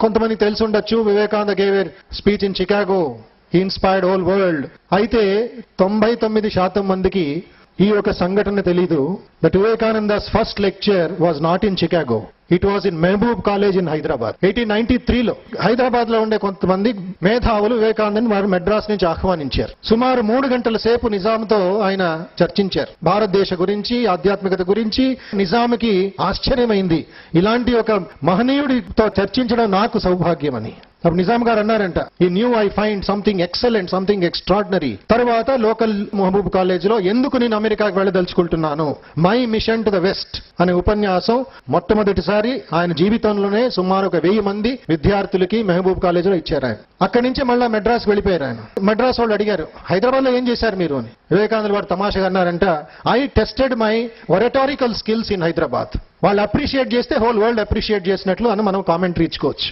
కొంతమంది తెలిసి ఉండొచ్చు, Vivekananda gave a speech in Chicago, he inspired whole world. అయితే 99% మందికి ఈ ఒక సంఘటన తెలీదు. That Vivekananda's first lecture was not in Chicago, it was in Mahbub college in Hyderabad. 1893లో హైదరాబాద్ లో ఉండే కొంతమంది మేధావులు వివేకానందని వారు మెడ్రాస్ నుంచి ఆహ్వానించారు. సుమారు 3 గంటల సేపు నిజాంతో ఆయన చర్చించారు, భారతదేశ గురించి, ఆధ్యాత్మికత గురించి. నిజాంకి ఆశ్చర్యమైంది, ఇలాంటి ఒక మహనీయుడితో చర్చించడం నాకు సౌభాగ్యమని. అప్పుడు నిజాం గారు అన్నారంట, ఈ new I find something excellent, something extraordinary. తర్వాత లోకల్ మహబూబ్ కాలేజ్ లో ఎందుకు నేను అమెరికాకు వెళ్ళదలుచుకుంటున్నాను, my mission to the west అనే ఉపన్యాసం మొట్టమొదటిసారి ఆయన జీవితంలోనే సుమారు 1000 మంది విద్యార్థులకి మహబూబ్ కాలేజ్ లో ఇచ్చారు ఆయన. అక్కడి నుంచి మళ్ళా మెడ్రాస్ వెళ్ళిపోయారు ఆయన. మెడ్రాస్ వాళ్ళు అడిగారు, హైదరాబాద్ లో ఏం చేశారు మీరు అని. వివేకానంద వారు తమాషగా అన్నారంట, I tested my oratorical skills in Hyderabad. వాళ్ళు అప్రిషియేట్ చేస్తే హోల్ వరల్డ్ అప్రిషియేట్ చేసినట్లు అని మనం కామెంటరీ ఇచ్చుకోవచ్చు.